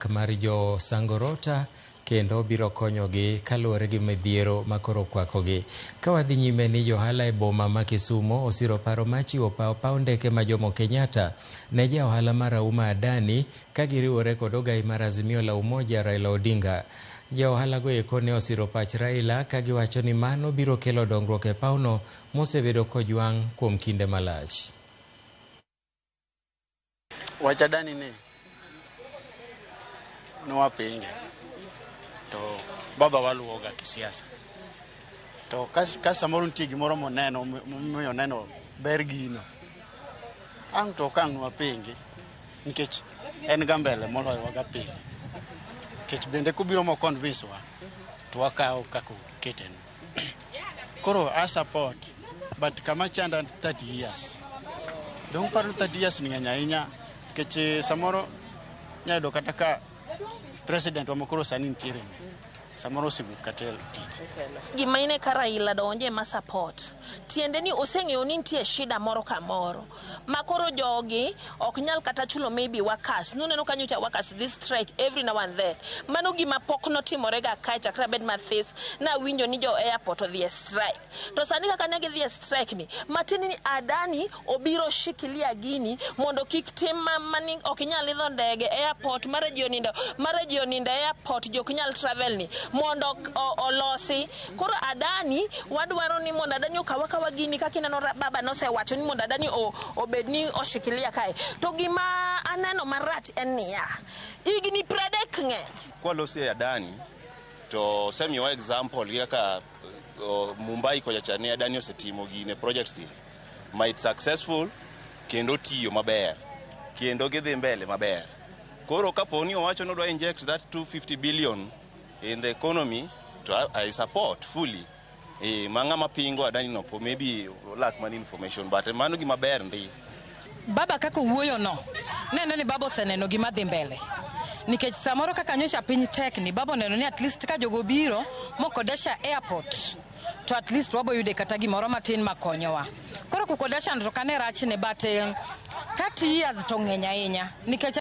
Kamar jo Sangorota kendo biro konyogi kaluwore gi midhiero makoro kwakogi. Ka wadhi nyime ni johala e boma ma Kisumu osiro paro ma chiwo paw ndeke ma Jomo Kenyatta ne ja ohala mar Auma ADANI ka giriwore kod ogai mar Azimio la Umoja Raila Odinga. Ja ohala go eko ne osiro pach Raila ka giwacho ni mano biro kelo dongruok e pawno mosebedo kojwang' kuom kinde malach. Wach ADANI ni nwapinge to baba waluoga kisiasa to ka samoro nitie gimoro moneno momiyo neno ber gino ang' to kang' nwapinge nikech en ga mbele moloyo waga pile nikech bende kubiro mo convince wa to wakawo kako keten koro I support but kama chanda 30 years dong paro 30 years ni ng'eny ahinya nikech samoro nyayudo kata ka president wa mokoro sani nitiere samoro sibuka katel tich gima ine ka Raila donje ma support tiende ni oseng'eyo ni nitie shida moro ka moro makoro jogi ok nyal kata chulo maybe workers nuneno kanyo cha workers this strike every now and then mano gima pok notimore ga kae chakra bed mathis na winjo ni jo airport odhi strike to sani kaka ne gidhi strike ni matini ni ADANI obiro shikilia gini mondo kik tim mani ok nyal idho ndege airport mara jioninde airport jok nyal travel ni mondo olosi koro ADANI wadwaro ni mondo ADANI okawakawa gini kaka ineno baba nosewacho ni mondo ADANI obed ni oshikilia kae to gima aneno marach en niya igni 30 ng'e kwalosi ADANI to semiwa example kaka Mumbai koja chane ADANI osetimo gine projects might successful kendo tiyo maber kendo gidhi mbele maber koro kaponi owacho no do inject that 250 billion in the economy to I support fully manga mapingo ADANI no for maybe lack money information but mano gima ber ndi baba kako wuoyo no neno ni baba oseneno gima dhi mbele nikech samoro kaka nyocha piny tek ni baba neno ni at least ka jogo biro mokodesha airport to at least wabo yude kata gimoro matin makonyowa koro kukodesha ndo kane rach ne but 30 years to ng'eny ahinya nikech